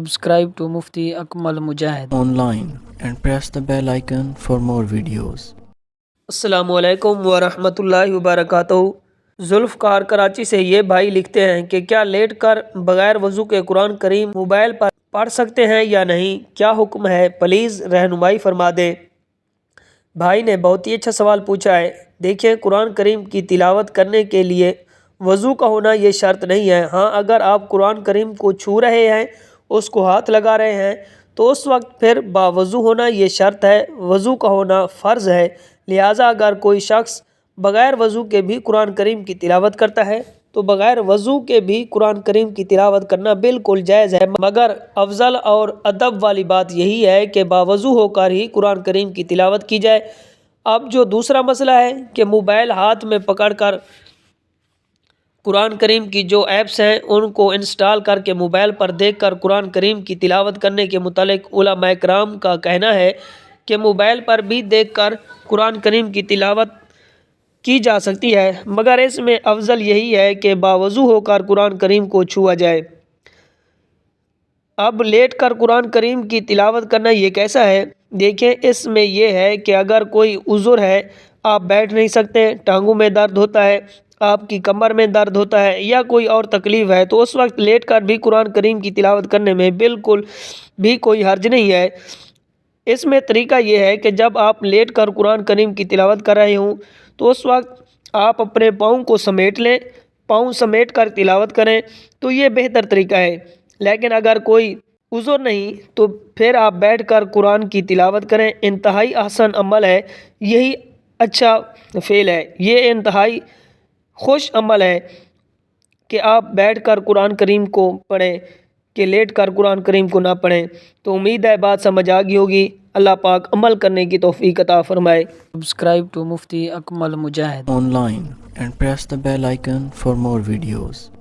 Subscribe to Mufti Akmal Mujahid online and press the bell icon for more videos. السلام علیکم ورحمۃ اللہ وبرکاتہ۔ ذوالفقار کراچی سے یہ بھائی لکھتے ہیں کہ کیا لیٹ کر بغیر وضو کے قرآن کریم موبائل پر پڑھ سکتے ہیں یا نہیں، کیا حکم ہے، پلیز رہنمائی فرما دیں۔ بھائی نے بہت ہی اچھا سوال پوچھا ہے۔ دیکھیں، قرآن کریم کی تلاوت کرنے کے لیے وضو کا ہونا یہ شرط نہیں ہے۔ ہاں، اگر آپ قرآن کریم کو چھو رہے ہیں، اس کو ہاتھ لگا رہے ہیں، تو اس وقت پھر باوضو ہونا یہ شرط ہے، وضو کا ہونا فرض ہے۔ لہٰذا اگر کوئی شخص بغیر وضو کے بھی قرآن کریم کی تلاوت کرتا ہے تو بغیر وضو کے بھی قرآن کریم کی تلاوت کرنا بالکل جائز ہے، مگر افضل اور ادب والی بات یہی ہے کہ باوضو ہو کر ہی قرآن کریم کی تلاوت کی جائے۔ اب جو دوسرا مسئلہ ہے کہ موبائل ہاتھ میں پکڑ کر قرآن کریم کی جو ایپس ہیں ان کو انسٹال کر کے موبائل پر دیکھ کر قرآن کریم کی تلاوت کرنے کے متعلق علماء کرام کا کہنا ہے کہ موبائل پر بھی دیکھ کر قرآن کریم کی تلاوت کی جا سکتی ہے، مگر اس میں افضل یہی ہے کہ باوضو ہو کر قرآن کریم کو چھوا جائے۔ اب لیٹ کر قرآن کریم کی تلاوت کرنا یہ کیسا ہے؟ دیکھیں، اس میں یہ ہے کہ اگر کوئی عذر ہے، آپ بیٹھ نہیں سکتے، ٹانگوں میں درد ہوتا ہے، آپ کی کمر میں درد ہوتا ہے یا کوئی اور تکلیف ہے، تو اس وقت لیٹ کر بھی قرآن کریم کی تلاوت کرنے میں بالکل بھی کوئی حرج نہیں ہے۔ اس میں طریقہ یہ ہے کہ جب آپ لیٹ کر قرآن کریم کی تلاوت کر رہے ہوں تو اس وقت آپ اپنے پاؤں کو سمیٹ لیں، پاؤں سمیٹ کر تلاوت کریں، تو یہ بہتر طریقہ ہے۔ لیکن اگر کوئی عذر نہیں تو پھر آپ بیٹھ کر قرآن کی تلاوت کریں، انتہائی احسن عمل ہے، یہی اچھا فعل ہے، یہ انتہائی خوش عمل ہے کہ آپ بیٹھ کر قرآن کریم کو پڑھیں کہ لیٹ کر قرآن کریم کو نہ پڑھیں۔ تو امید ہے بات سمجھ آ گئی ہوگی۔ اللہ پاک عمل کرنے کی توفیق عطا فرمائے۔ Subscribe to Mufti Akmal Mujahid Online and press the bell icon for more videos.